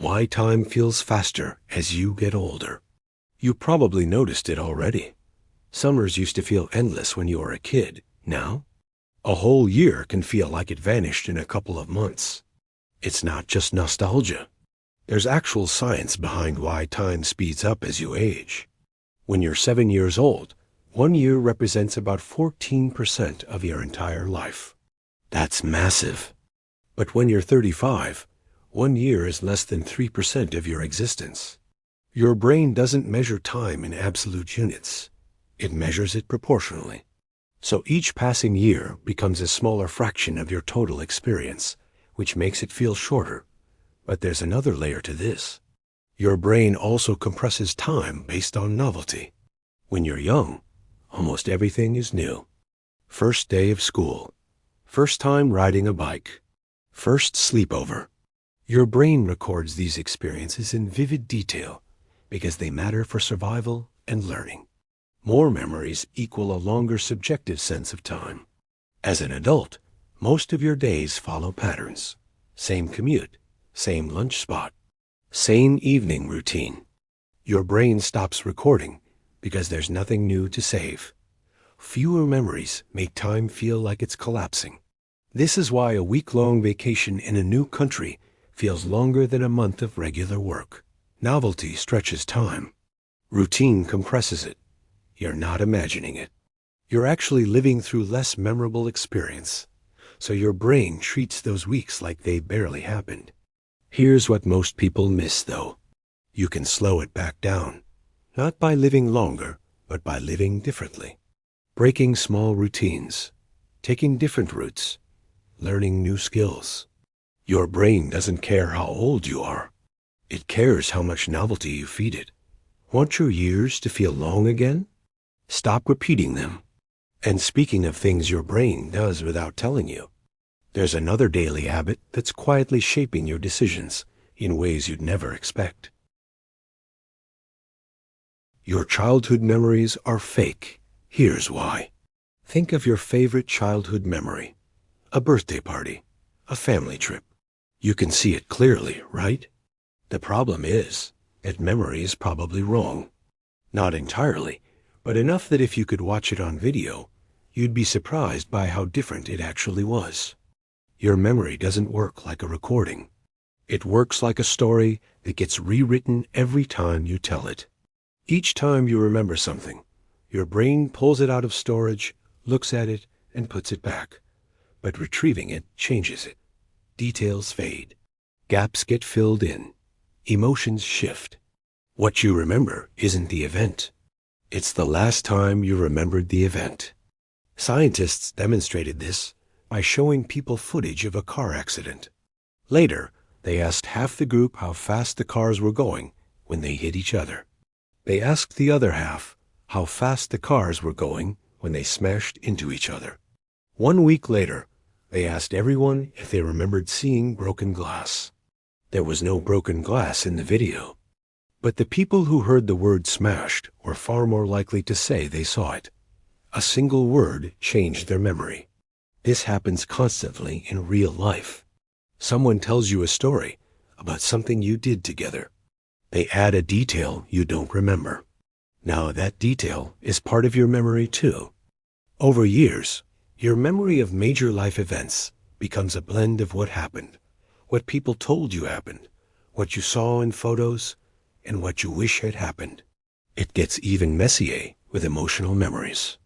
Why time feels faster as you get older. You probably noticed it already. Summers used to feel endless when you were a kid. Now, a whole year can feel like it vanished in a couple of months. It's not just nostalgia. There's actual science behind why time speeds up as you age. When you're 7 years old, 1 year represents about 14% of your entire life. That's massive. But when you're 35, 1 year is less than 3% of your existence. Your brain doesn't measure time in absolute units. It measures it proportionally. So each passing year becomes a smaller fraction of your total experience, which makes it feel shorter. But there's another layer to this. Your brain also compresses time based on novelty. When you're young, almost everything is new. First day of school. First time riding a bike. First sleepover. Your brain records these experiences in vivid detail because they matter for survival and learning. More memories equal a longer subjective sense of time. As an adult, most of your days follow patterns. Same commute, same lunch spot, same evening routine. Your brain stops recording because there's nothing new to save. Fewer memories make time feel like it's collapsing. This is why a week-long vacation in a new country feels longer than a month of regular work. Novelty stretches time. Routine compresses it. You're not imagining it. You're actually living through less memorable experience. So your brain treats those weeks like they barely happened. Here's what most people miss, though. You can slow it back down. Not by living longer, but by living differently. Breaking small routines. Taking different routes. Learning new skills. Your brain doesn't care how old you are. It cares how much novelty you feed it. Want your years to feel long again? Stop repeating them. And speaking of things your brain does without telling you, there's another daily habit that's quietly shaping your decisions in ways you'd never expect. Your childhood memories are fake. Here's why. Think of your favorite childhood memory. A birthday party. A family trip. You can see it clearly, right? The problem is that memory is probably wrong. Not entirely, but enough that if you could watch it on video, you'd be surprised by how different it actually was. Your memory doesn't work like a recording. It works like a story that gets rewritten every time you tell it. Each time you remember something, your brain pulls it out of storage, looks at it, and puts it back. But retrieving it changes it. Details fade. Gaps get filled in. Emotions shift. What you remember isn't the event. It's the last time you remembered the event. Scientists demonstrated this by showing people footage of a car accident. Later, they asked half the group how fast the cars were going when they hit each other. They asked the other half how fast the cars were going when they smashed into each other. 1 week later, they asked everyone if they remembered seeing broken glass. There was no broken glass in the video. But the people who heard the word smashed were far more likely to say they saw it. A single word changed their memory. This happens constantly in real life. Someone tells you a story about something you did together. They add a detail you don't remember. Now that detail is part of your memory too. Over years, your memory of major life events becomes a blend of what happened, what people told you happened, what you saw in photos, and what you wish had happened. It gets even messier with emotional memories.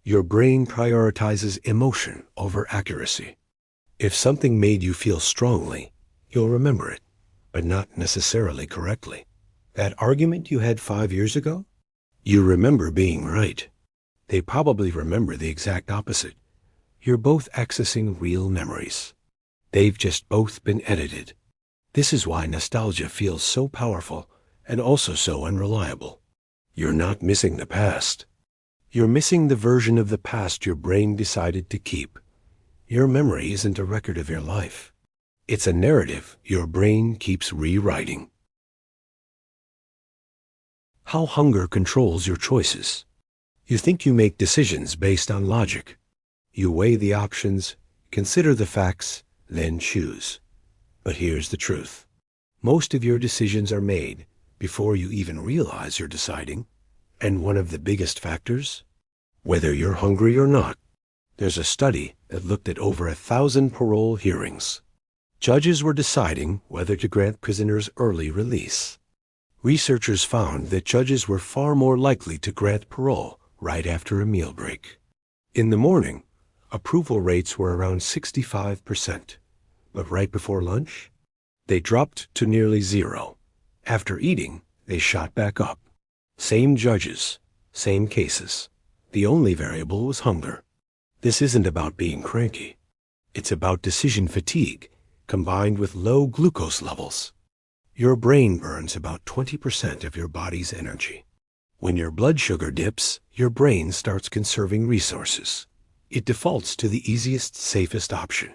Your brain prioritizes emotion over accuracy. If something made you feel strongly, you'll remember it, but not necessarily correctly. That argument you had 5 years ago? You remember being right. They probably remember the exact opposite. You're both accessing real memories. They've just both been edited. This is why nostalgia feels so powerful and also so unreliable. You're not missing the past. You're missing the version of the past your brain decided to keep. Your memory isn't a record of your life. It's a narrative your brain keeps rewriting. How hunger controls your choices. You think you make decisions based on logic. You weigh the options, consider the facts, then choose. But here's the truth. Most of your decisions are made before you even realize you're deciding. And one of the biggest factors? Whether you're hungry or not. There's a study that looked at over 1,000 parole hearings. Judges were deciding whether to grant prisoners early release. Researchers found that judges were far more likely to grant parole right after a meal break. In the morning, approval rates were around 65%, but right before lunch, they dropped to nearly zero. After eating, they shot back up. Same judges, same cases. The only variable was hunger. This isn't about being cranky. It's about decision fatigue combined with low glucose levels. Your brain burns about 20% of your body's energy. When your blood sugar dips, your brain starts conserving resources. It defaults to the easiest, safest option.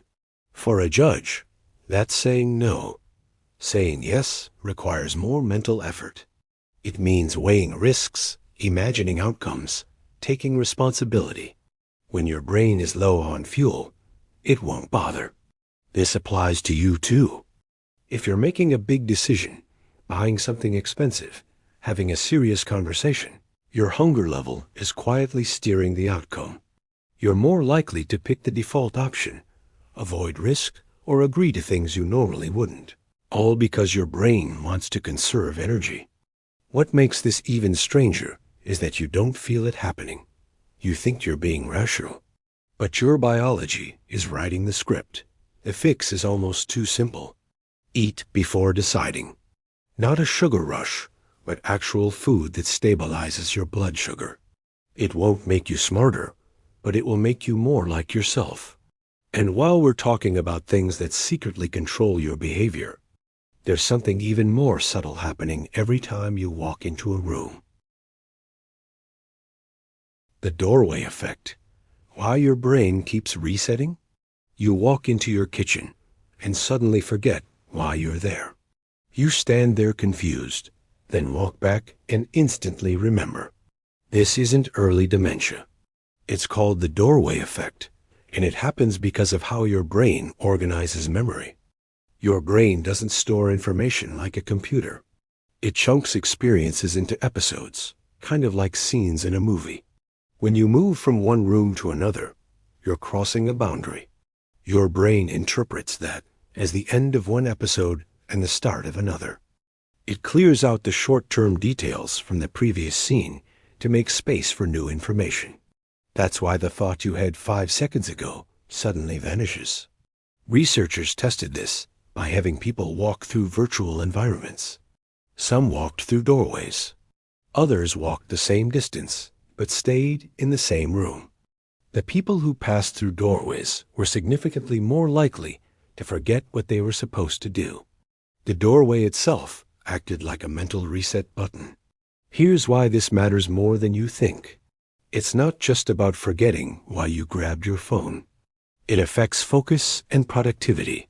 For a judge, that's saying no. Saying yes requires more mental effort. It means weighing risks, imagining outcomes, taking responsibility. When your brain is low on fuel, it won't bother. This applies to you too. If you're making a big decision, buying something expensive, having a serious conversation, your hunger level is quietly steering the outcome. You're more likely to pick the default option, avoid risk, or agree to things you normally wouldn't, all because your brain wants to conserve energy. What makes this even stranger is that you don't feel it happening. You think you're being rational, but your biology is writing the script. The fix is almost too simple. Eat before deciding. Not a sugar rush, but actual food that stabilizes your blood sugar. It won't make you smarter, but it will make you more like yourself. And while we're talking about things that secretly control your behavior, there's something even more subtle happening every time you walk into a room. The doorway effect. Why your brain keeps resetting? You walk into your kitchen and suddenly forget why you're there. You stand there confused, then walk back and instantly remember. This isn't early dementia. It's called the doorway effect, and it happens because of how your brain organizes memory. Your brain doesn't store information like a computer. It chunks experiences into episodes, kind of like scenes in a movie. When you move from one room to another, you're crossing a boundary. Your brain interprets that as the end of one episode and the start of another. It clears out the short-term details from the previous scene to make space for new information. That's why the thought you had 5 seconds ago suddenly vanishes. Researchers tested this by having people walk through virtual environments. Some walked through doorways. Others walked the same distance, but stayed in the same room. The people who passed through doorways were significantly more likely to forget what they were supposed to do. The doorway itself acted like a mental reset button. Here's why this matters more than you think. It's not just about forgetting why you grabbed your phone. It affects focus and productivity.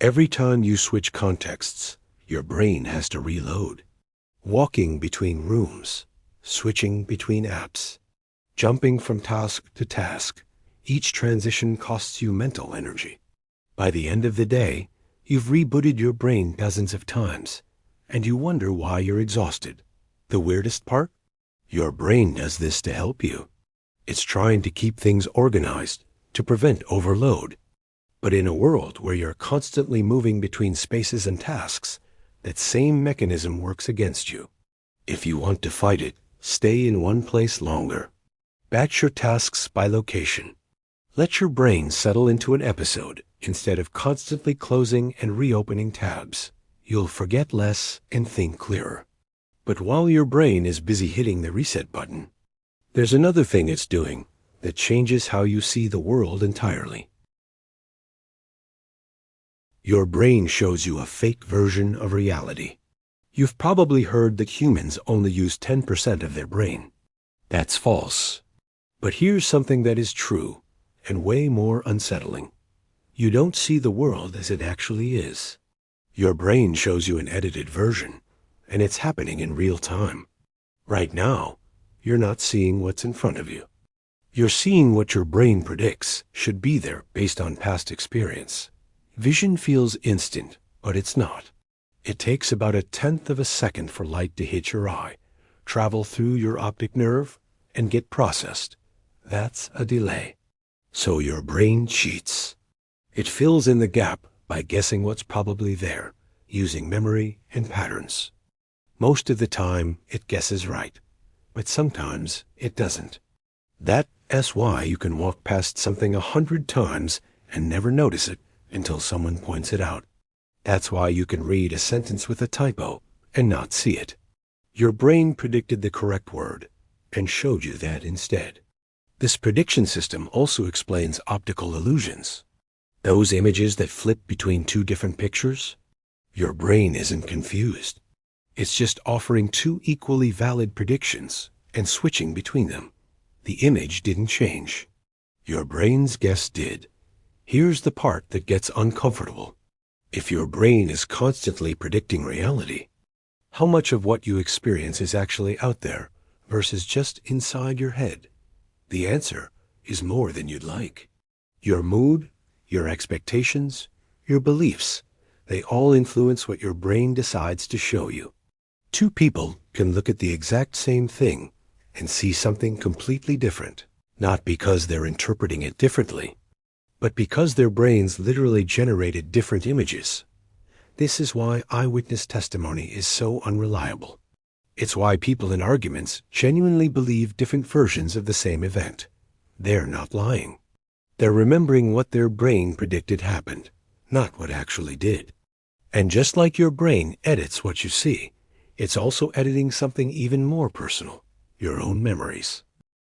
Every time you switch contexts, your brain has to reload. Walking between rooms, switching between apps, jumping from task to task, each transition costs you mental energy. By the end of the day, you've rebooted your brain dozens of times, and you wonder why you're exhausted. The weirdest part? Your brain does this to help you. It's trying to keep things organized, to prevent overload. But in a world where you're constantly moving between spaces and tasks, that same mechanism works against you. If you want to fight it, stay in one place longer. Batch your tasks by location. Let your brain settle into an episode instead of constantly closing and reopening tabs. You'll forget less and think clearer. But while your brain is busy hitting the reset button, there's another thing it's doing that changes how you see the world entirely. Your brain shows you a fake version of reality. You've probably heard that humans only use 10% of their brain. That's false. But here's something that is true and way more unsettling. You don't see the world as it actually is. Your brain shows you an edited version, and it's happening in real time. Right now, you're not seeing what's in front of you. You're seeing what your brain predicts should be there based on past experience. Vision feels instant, but it's not. It takes about 1/10 of a second for light to hit your eye, travel through your optic nerve, and get processed. That's a delay. So your brain cheats. It fills in the gap by guessing what's probably there, using memory and patterns. Most of the time, it guesses right, but sometimes it doesn't. That's why you can walk past something 100 times and never notice it until someone points it out. That's why you can read a sentence with a typo and not see it. Your brain predicted the correct word and showed you that instead. This prediction system also explains optical illusions. Those images that flip between two different pictures? Your brain isn't confused. It's just offering two equally valid predictions and switching between them. The image didn't change. Your brain's guess did. Here's the part that gets uncomfortable. If your brain is constantly predicting reality, how much of what you experience is actually out there versus just inside your head? The answer is more than you'd like. Your mood, your expectations, your beliefs, they all influence what your brain decides to show you. Two people can look at the exact same thing and see something completely different, not because they're interpreting it differently, but because their brains literally generated different images. This is why eyewitness testimony is so unreliable. It's why people in arguments genuinely believe different versions of the same event. They're not lying. They're remembering what their brain predicted happened, not what actually did. And just like your brain edits what you see, it's also editing something even more personal, your own memories.